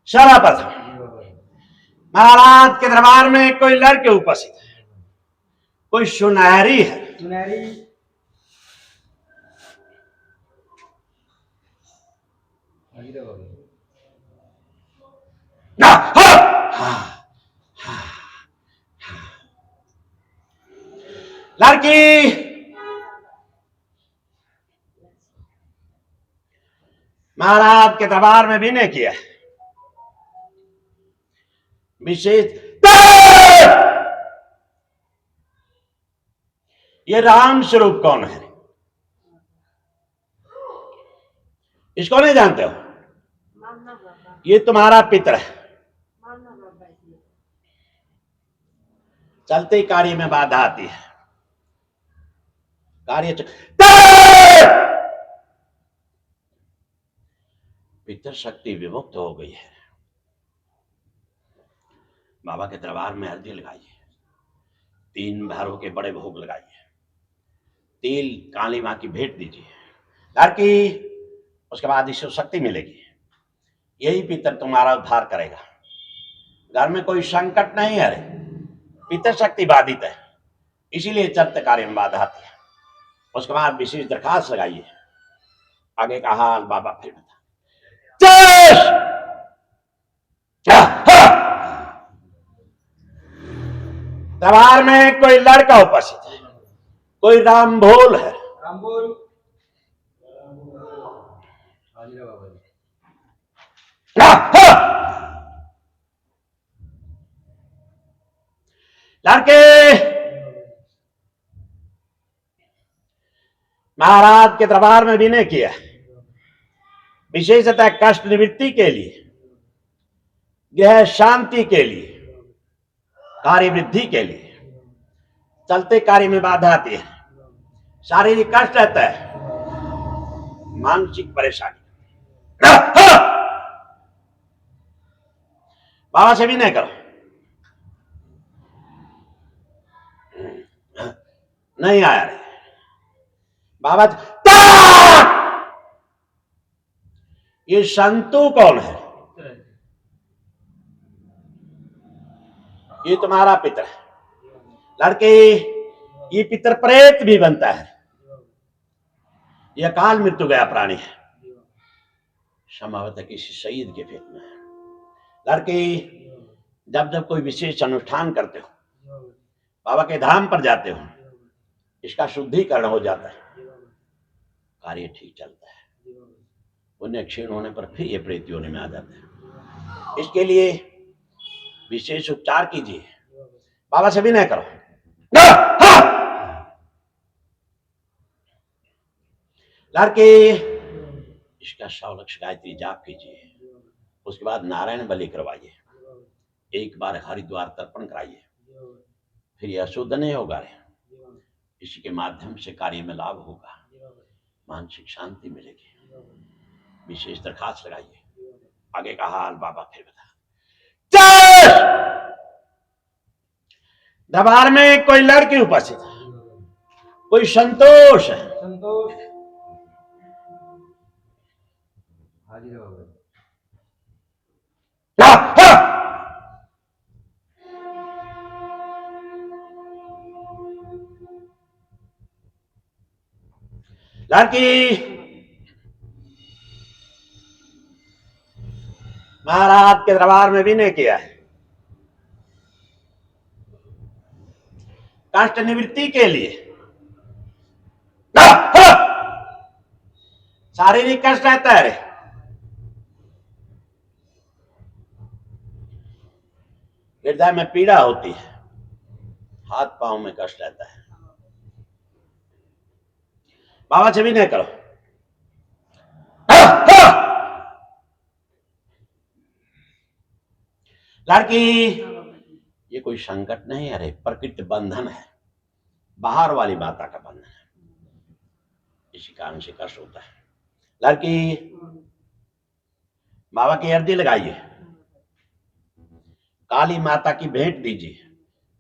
सर्वप्रथम महाराज के दरबार में कोई लड़के उपस्थित है, कोई सुनहरी है। सुनहरी लड़की महाराज के दरबार में विनय किया विशेष ये राम स्वरूप कौन है? इसको नहीं जानते हो? ये तुम्हारा पितर है। चलते ही कार्य में बाधा आती है। पितर शक्ति विमुक्त हो गई है। बाबा के दरबार में अर्जी लगाइए, 3 भारों के बड़े भोग लगाइए, तेल काली मां की भेंट दीजिए ताकि उसके बाद ईश्वर शक्ति मिलेगी। यही पितर तुम्हारा उद्धार करेगा। घर में कोई संकट नहीं है, पितर शक्ति बाधित है, इसीलिए चलते कार्य में बाधा आती है। उसके बाद विशेष दरखास्त लगाइए। आगे का हाल बाबा फिर बता। दरबार में कोई लड़का उपस्थित है, कोई राम भोल है। लड़के महाराज के दरबार में विनय किया, विशेषतः कष्ट निवृत्ति के लिए, गृह शांति के लिए, कार्य वृद्धि के लिए। चलते कार्य में बाधा आती है, शारीरिक कष्ट रहता है, मानसिक परेशानी। बाबा से भी नहीं करो, नहीं आया रे बाबा। ये संतु कौन है? ये तुम्हारा पितर है। लड़के ये पितर प्रेत भी बनता है। यह काल मृत्यु गया प्राणी है, संभवतः किसी शहीद के पेट में है। लड़के जब जब कोई विशेष अनुष्ठान करते हो, बाबा के धाम पर जाते हो, इसका शुद्धिकरण हो जाता है, कार्य ठीक चलता है। पुण्य क्षीण होने पर फिर ये प्रेत योनि में आ जाता है। इसके लिए विशेष उपचार कीजिए, बाबा से भी नहीं करो। लड़के इसका 100 लक्ष गायत्री जाप कीजिए, उसके बाद नारायण बलि करवाइए, एक बार हरिद्वार तर्पण कराइए, फिर यह शुद्ध नहीं होगा रे। इसी के माध्यम से कार्य में लाभ होगा, मानसिक शांति मिलेगी। विशेष दरखास्त लगाइए। आगे का हाल बाबा फिर बता। दरबार में कोई लड़की उपस्थित है, कोई संतोष है। संतोष लड़की महाराज के दरबार में विनय किया है, कष्ट निवृत्ति के लिए। शारीरिक कष्ट रहता है, हृदय में पीड़ा होती है, हाथ पांव में कष्ट रहता है। बाबा से भी नहीं करो। लड़की ये कोई संकट नहीं है रे, प्रकृति बंधन है, बाहर वाली माता का बंधन है, इसी कारण से कष्ट होता है। लड़की बाबा की अर्जी लगाइए, काली माता की भेंट दीजिए,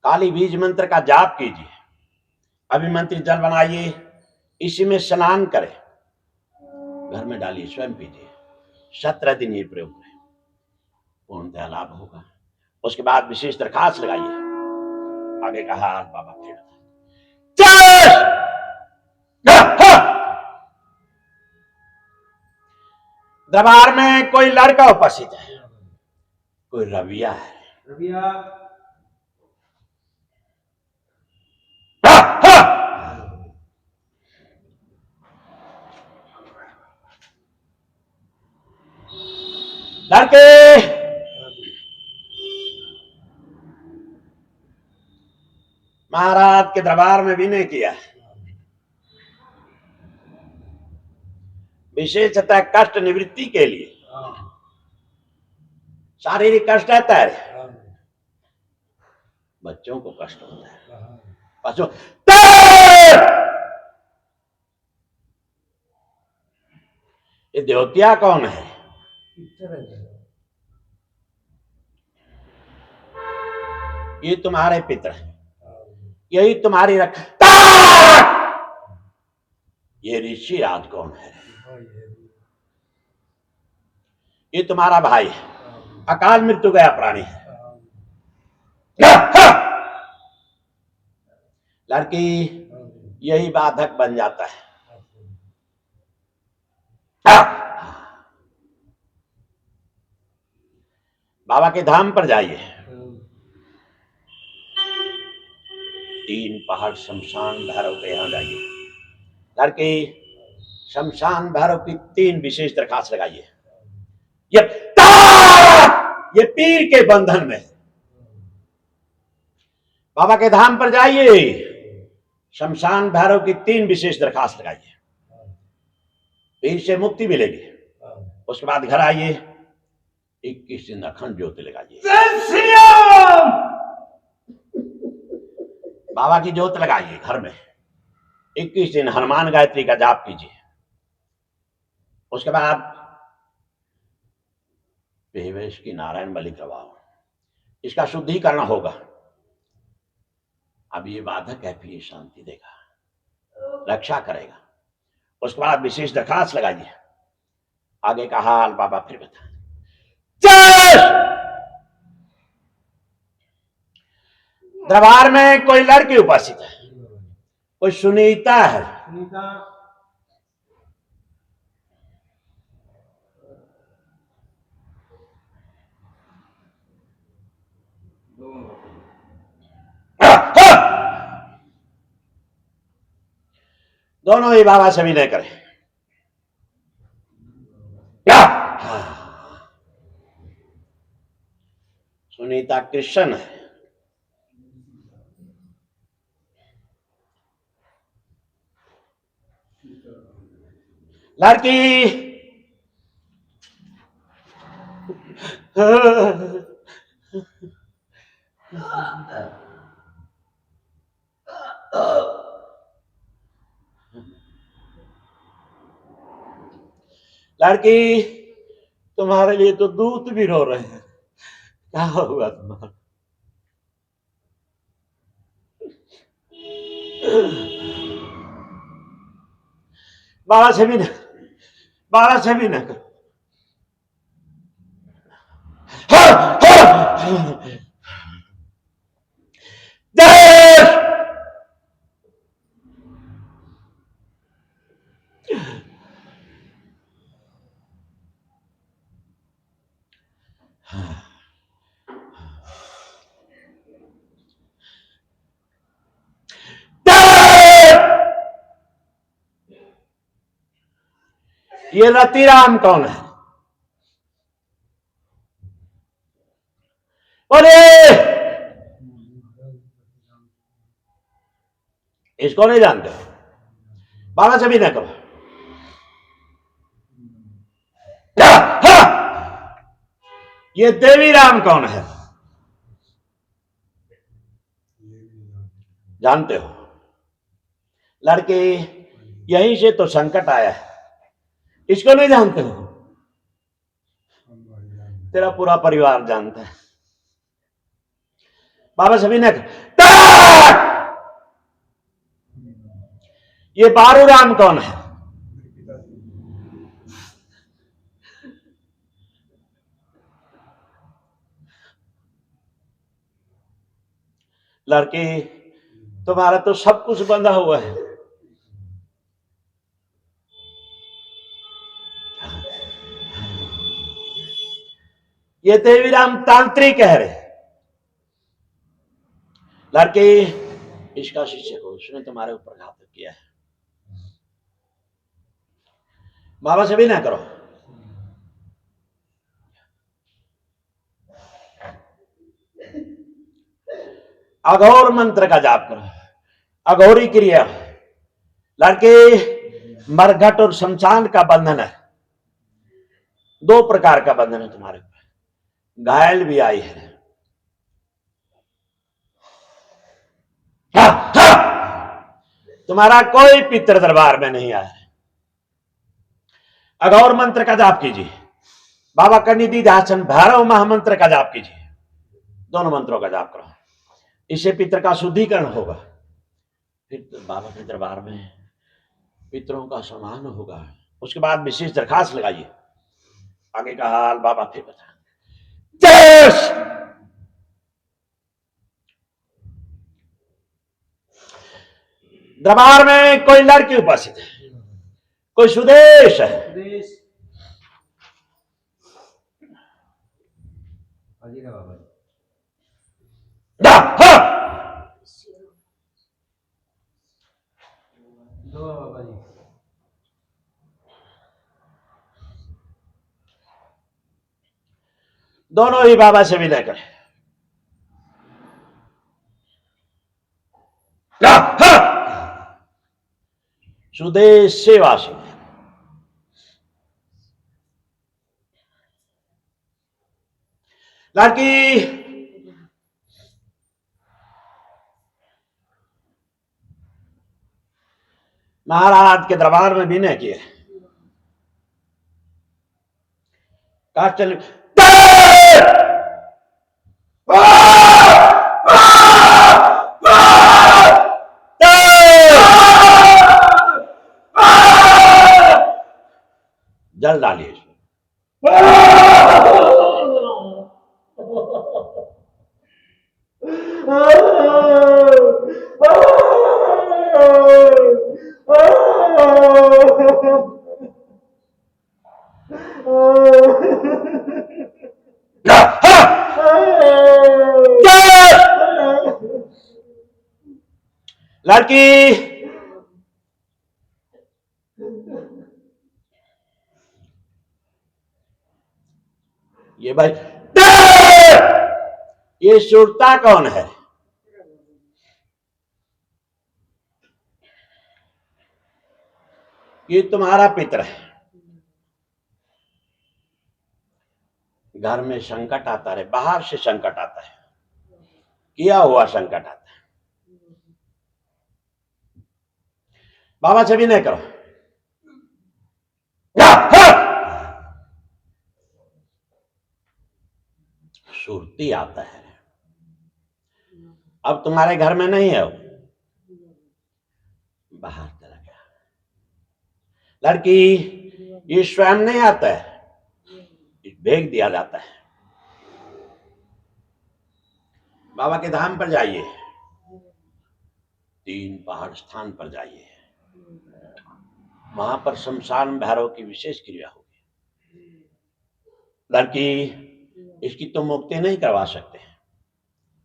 काली बीज मंत्र का जाप कीजिए, अभिमंत्रित जल बनाइए, इसी में स्नान करें, घर में डालिए, स्वयं पीजिए, 17 दिन ये प्रयोग करें, पूर्णतः लाभ होगा। उसके बाद विशेष दरखास्त लगाइए। आगे का हाल बाबा फिर। दरबार में कोई लड़का उपस्थित है, कोई रविया है। रविया लड़के महाराज के दरबार में विनय किया, विशेषतः कष्ट निवृत्ति के लिए। शारीरिक कष्ट रहता है, बच्चों को कष्ट होता है, बच्चों ये देवतिया कौन है? ये तुम्हारे पितर हैं, यही तुम्हारी रक्षा। ये ऋषि राज कौन है? ये तुम्हारा भाई है, अकाल मृत्यु गया प्राणी है। लड़की यही बाधक बन जाता है। बाबा के धाम पर जाइए, 3 पहाड़ शमशान भैरव के यहां जाइए। लड़की शमशान भैरव की 3 विशेष दरखास्त लगाइए। ये पीर के बंधन में, बाबा के धाम पर जाइए, शमशान भैरव की 3 विशेष दरखास्त लगाइए, पीर से मुक्ति मिलेगी। उसके बाद घर आइए, 21 दिन अखंड ज्योति लगाइए, बाबा की ज्योत लगाइए घर में। 21 दिन हनुमान गायत्री का जाप कीजिए। उसके बाद बेवेश की नारायण बलि करवाओ, इसका शुद्धिकरण होगा। अब ये बाधक है, फिर ये शांति देगा, रक्षा करेगा। उसके बाद विशेष दरखास्त लगाइए। आगे का हाल बाबा फिर बता। दरबार में कोई लड़की उपस्थित है, कोई सुनीता है। दोनों ही बाबा से विनय करें। सुनीता कृष्ण है, लड़की लड़की तुम्हारे लिए तो दूत भी रो रहे हैं, क्या होगा तुम्हारा? बाबा से भी ना करो। ये रतिराम कौन है? बोले इसको नहीं जानते, बाबा से भी ना करो। ये देवी राम कौन है? जानते हो? लड़के यहीं से तो संकट आया है, इसको नहीं जानते हो? तेरा पूरा परिवार जानता है। बाबा सभी ने ये बारू राम कौन है? लड़के तुम्हारा तो सब कुछ बंधा हुआ है। ये देवीराम तांत्रिक कह रहे। लड़के इसका शिष्य को, उसने तुम्हारे ऊपर घात किया है। बाबा से भी ना करो। अघोर मंत्र का जाप करो, अघोरी क्रिया। लड़के मरघट और शमशान का बंधन है। दो प्रकार का बंधन है तुम्हारे ऊपर। घायल भी आई है। तुम्हारा कोई पितर दरबार में नहीं आया। अघोर मंत्र का जाप कीजिए, बाबा का निधि ध्यान भैरव महामंत्र का जाप कीजिए। दोनों मंत्रों का जाप करो, इससे पितर का शुद्धिकरण होगा। फिर बाबा के दरबार में पितरों का सम्मान होगा। उसके बाद विशेष दरखास्त लगाइए। आगे का हाल बाबा फिर बता। दरबार में कोई लड़की उपस्थित है, कोई सुदेश है। दोनों ही बाबा से विनय करें। सुदेश सेवासी लड़की महाराज के दरबार में विनय किए। कहा चल जल डालिए इसमें। लड़की ये भाई ये सुरता कौन है? ये तुम्हारा पितर है। घर में संकट आता है, बाहर से संकट आता है, किया हुआ संकट आता है। बाबा से भी नहीं करो। सुरती आता है। अब तुम्हारे घर में नहीं है, वो बाहर चला गया। लड़की ये स्वयं नहीं आता है, भेज दिया जाता है। बाबा के धाम पर जाइए, 3 पहाड़ स्थान पर जाइए, वहां पर शमशान भैरव की विशेष क्रिया होगी। लड़की इसकी तो मुक्ति नहीं करवा सकते,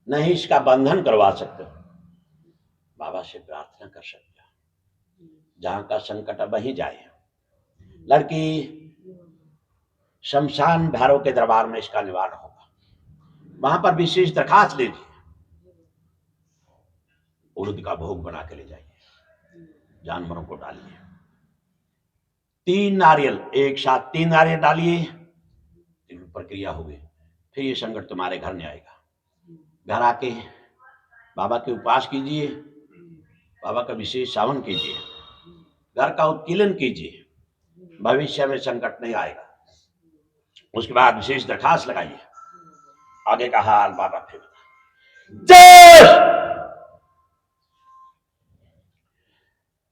नहीं इसका बंधन करवा सकते। बाबा से प्रार्थना कर सकते हो, जहां का संकट वहीं जाए। लड़की शमशान भैरव के दरबार में इसका निवारण होगा, वहां पर विशेष दरखास्त लीजिए। उड़द का भोग बना के ले जाइए, जानवरों को डालिए। 3 नारियल एक साथ 3 नारियल डालिए, प्रक्रिया होगी। फिर ये संकट तुम्हारे घर में आएगा। घर आके बाबा के उपवास कीजिए, बाबा का विशेष सावन कीजिए, घर का उत्कीलन कीजिए, भविष्य में संकट नहीं आएगा। उसके बाद विशेष दरखास्त लगाइए। आगे का हाल बाबा फिर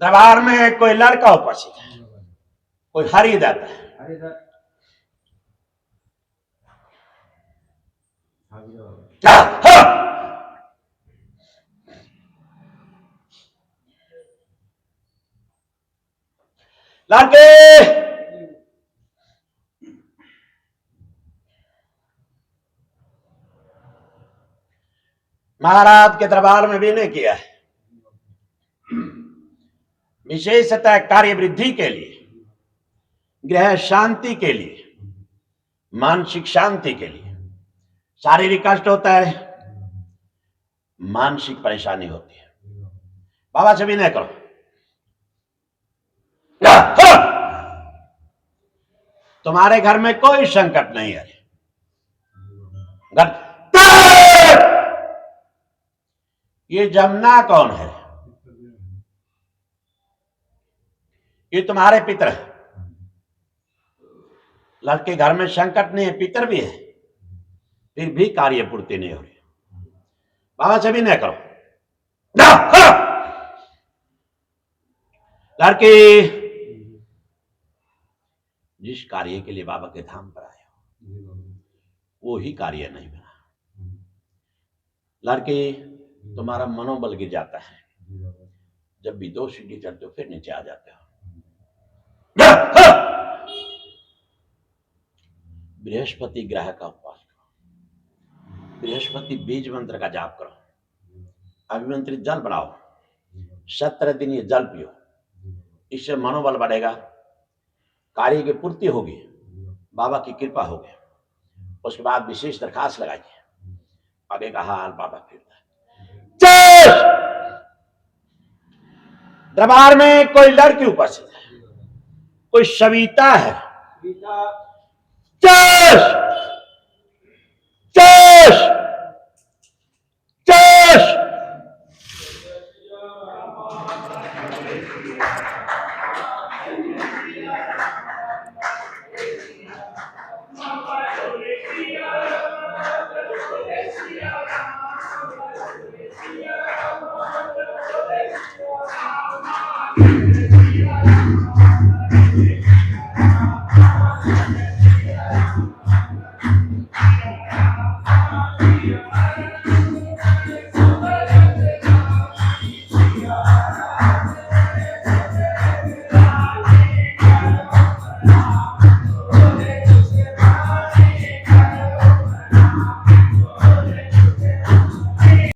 दरबार में कोई लड़का उपस्थित है, कोई हरी जाता है। लड़के महाराज के दरबार में विनय किया है, विशेषतः कार्य वृद्धि के लिए, गृह शांति के लिए, मानसिक शांति के लिए। शारीरिक कष्ट होता है, मानसिक परेशानी होती है। बाबा से विनय करो। तुम्हारे घर में कोई संकट नहीं है। ये जमुना कौन है? ये तुम्हारे पितर है। लड़के घर में संकट नहीं है, पितर भी है, फिर भी कार्य पूर्ति नहीं हो रही। बाबा से भी नहीं करो। लड़के जिस कार्य के लिए बाबा के धाम पर आए हो वो ही कार्य नहीं बना। लड़के तुम्हारा मनोबल गिर जाता है, जब भी 2 सीढ़ी चढ़ते हो फिर नीचे आ जाते हो। बृहस्पति ग्रह का उपवास करो, बृहस्पति बीज मंत्र का जाप करो, अभिमंत्रित जल बनाओ, 17 दिन ये जल पियो, इससे मनोबल बढ़ेगा, कार्य की पूर्ति होगी, बाबा की कृपा होगी। उसके बाद विशेष दरखास्त लगाइए, आगे का हाल बाबा फिरता है। दरबार में कोई लड़की उपस्थित है, कोई सविता है।